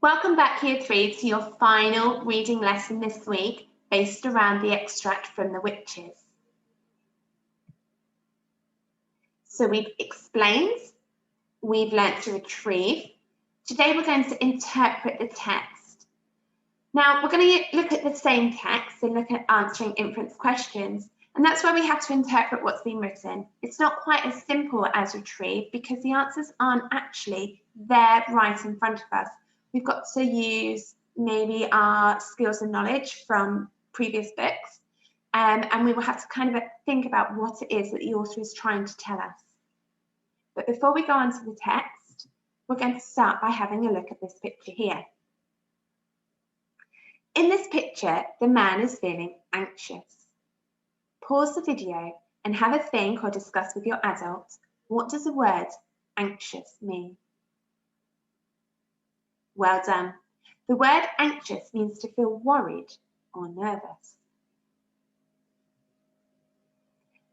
Welcome back, Year 3, to your final reading lesson this week, based around the extract from the Witches. So we've explained, we've learnt to retrieve. Today we're going to interpret the text. Now we're going to look at the same text and look at answering inference questions. And that's where we have to interpret what's been written. It's not quite as simple as retrieve because the answers aren't actually there right in front of us. We've got to use maybe our skills and knowledge from previous books, and we will have to kind of think about what it is that the author is trying to tell us. But before we go on to the text, we're going to start by having a look at this picture here. In this picture, the man is feeling anxious. Pause the video and have a think or discuss with your adult, what does the word anxious mean? Well done. The word anxious means to feel worried or nervous.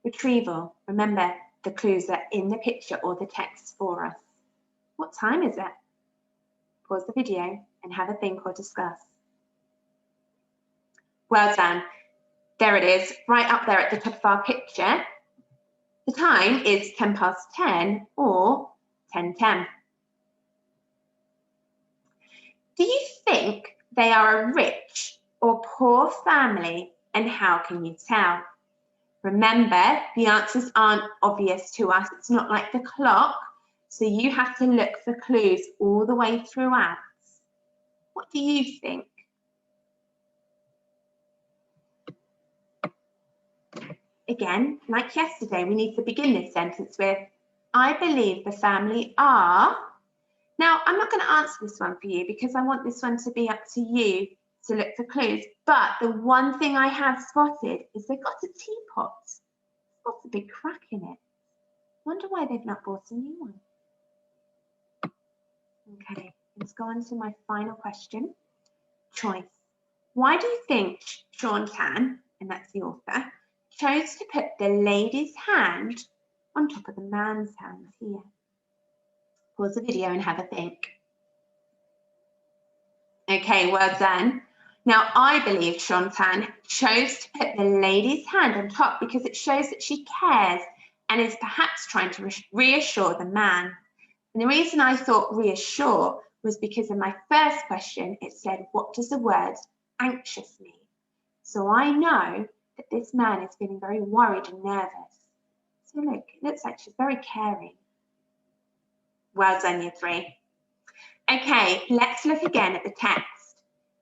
Retrieval. Remember, the clues are in the picture or the text for us. What time is it? Pause the video and have a think or discuss. Well done. There it is, right up there at the top of our picture. The time is 10 past 10 or 10:10. Do you think they are a rich or poor family, and how can you tell? Remember, the answers aren't obvious to us. It's not like the clock, so you have to look for clues all the way throughout. What do you think? Again, like yesterday, we need to begin this sentence with, I believe the family are. Now, I'm not going to answer this one for you because I want this one to be up to you to look for clues. But the one thing I have spotted is they've got a teapot. It's got a big crack in it. Wonder why they've not bought a new one. Okay, let's go on to my final question. Choice. Why do you think Sean Tan, and that's the author, chose to put the lady's hand on top of the man's hand here? Pause the video and have a think. Okay, well done. Now, I believe Sean Tan chose to put the lady's hand on top because it shows that she cares and is perhaps trying to reassure the man. And the reason I thought reassure was because in my first question, it said, what does the word anxious mean? So I know that this man is feeling very worried and nervous. So look, it looks like she's very caring. Well done, Year 3. Okay, let's look again at the text.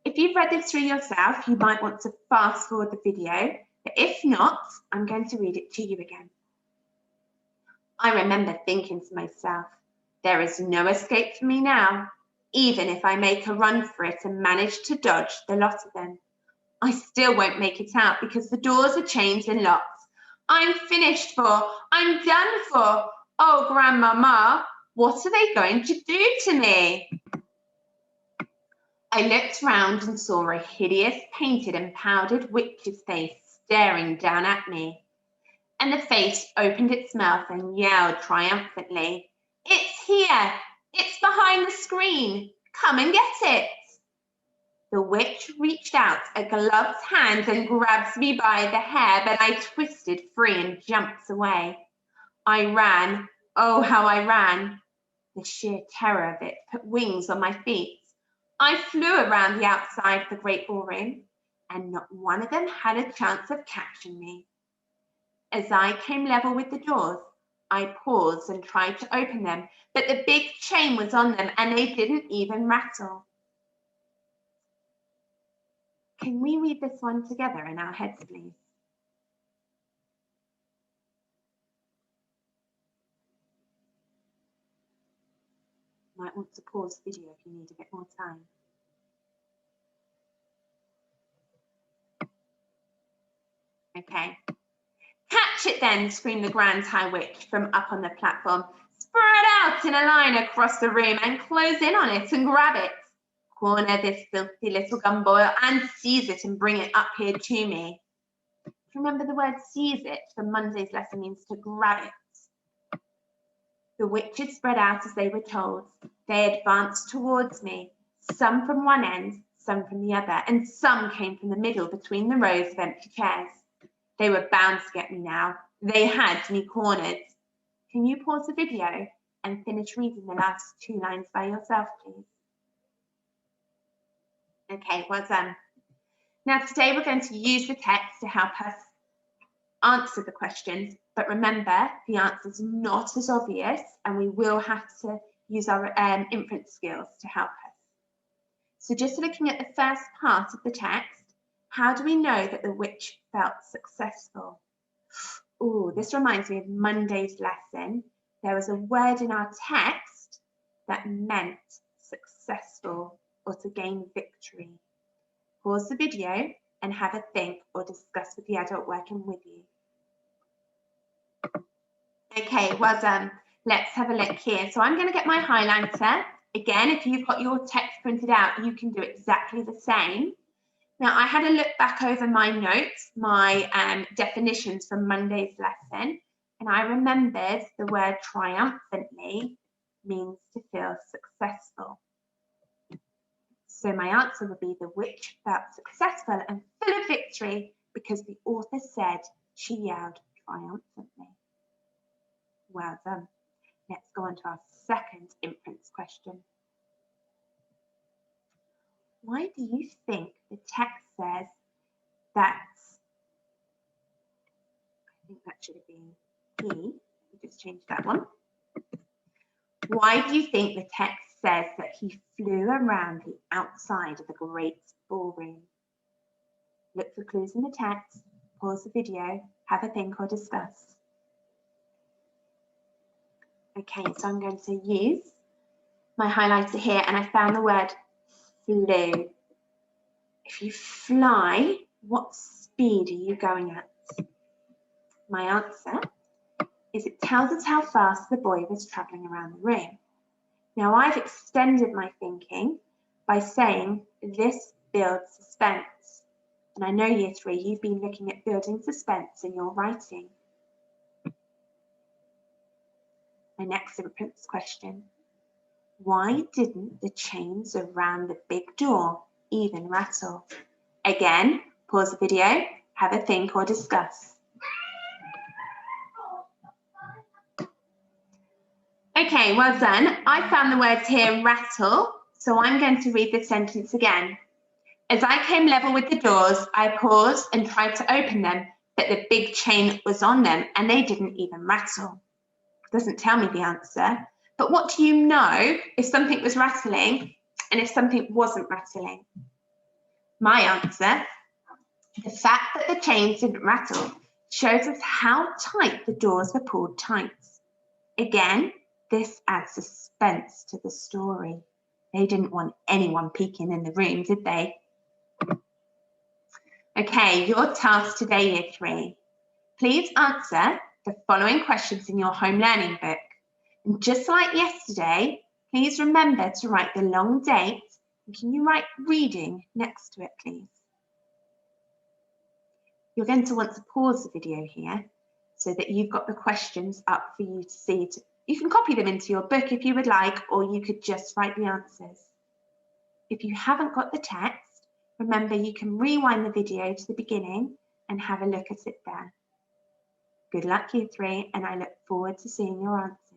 If you've read this through yourself, you might want to fast forward the video, but if not, I'm going to read it to you again. I remember thinking to myself, there is no escape for me now, even if I make a run for it and manage to dodge the lot of them. I still won't make it out because the doors are chained and locked. I'm finished for, I'm done for. Oh, Grandmama, what are they going to do to me? I looked round and saw a hideous painted and powdered witch's face staring down at me. And the face opened its mouth and yelled triumphantly, it's here, it's behind the screen, come and get it. The witch reached out a gloved hand and grabs me by the hair, but I twisted free and jumped away. I ran, oh how I ran. The sheer terror of it put wings on my feet. I flew around the outside of the great ballroom, and not one of them had a chance of catching me. As I came level with the doors, I paused and tried to open them, but the big chain was on them and they didn't even rattle. Can we read this one together in our heads, please? Might want to pause the video if you need a bit more time. Okay. Catch it then, screamed the Grand High Witch from up on the platform. Spread out in a line across the room and close in on it and grab it. Corner this filthy little gumboil and seize it and bring it up here to me. Remember the word seize it from Monday's lesson means to grab it. The witches spread out as they were told. They advanced towards me, some from one end, some from the other, and some came from the middle between the rows of empty chairs. They were bound to get me now. They had me cornered. Can you pause the video and finish reading the last 2 lines by yourself, please? Okay, well done. Now today we're going to use the text to help us answer the questions, but remember the answer's not as obvious and we will have to use our inference skills to help us. So just looking at the first part of the text, how do we know that the witch felt successful? Oh, this reminds me of Monday's lesson. There was a word in our text that meant successful or to gain victory. Pause the video and have a think or discuss with the adult working with you. Okay, well done. Let's have a look here. So I'm going to get my highlighter. Again, if you've got your text printed out, you can do exactly the same. Now, I had a look back over my notes, my definitions from Monday's lesson, and I remembered the word triumphantly means to feel successful. So my answer would be the witch felt successful and full of victory because the author said she yelled triumphantly. Well done. Let's go on to our second inference question. Why do you think the text says that, I think that should have been he, we just changed that one. Why do you think the text says that he flew around the outside of the great ballroom? Look for clues in the text, pause the video, have a think or discuss. Okay, so I'm going to use my highlighter here and I found the word flew. If you fly, what speed are you going at? My answer is it tells us how fast the boy was travelling around the room. Now I've extended my thinking by saying this builds suspense. And I know year 3, you've been looking at building suspense in your writing. My next inference question. Why didn't the chains around the big door even rattle? Again, pause the video, have a think or discuss. Okay, well done. I found the words here rattle, so I'm going to read the sentence again. As I came level with the doors, I paused and tried to open them, but the big chain was on them and they didn't even rattle. It doesn't tell me the answer, but what do you know if something was rattling and if something wasn't rattling? My answer, the fact that the chains didn't rattle shows us how tight the doors were pulled tight. Again, this adds suspense to the story. They didn't want anyone peeking in the room, did they? Okay, your task today, year 3. Please answer the following questions in your home learning book. And just like yesterday, please remember to write the long date. And can you write reading next to it, please? You're going to want to pause the video here so that you've got the questions up for you to see. You can copy them into your book if you would like, or you could just write the answers. If you haven't got the text, remember you can rewind the video to the beginning and have a look at it there. Good luck, year 3, and I look forward to seeing your answers.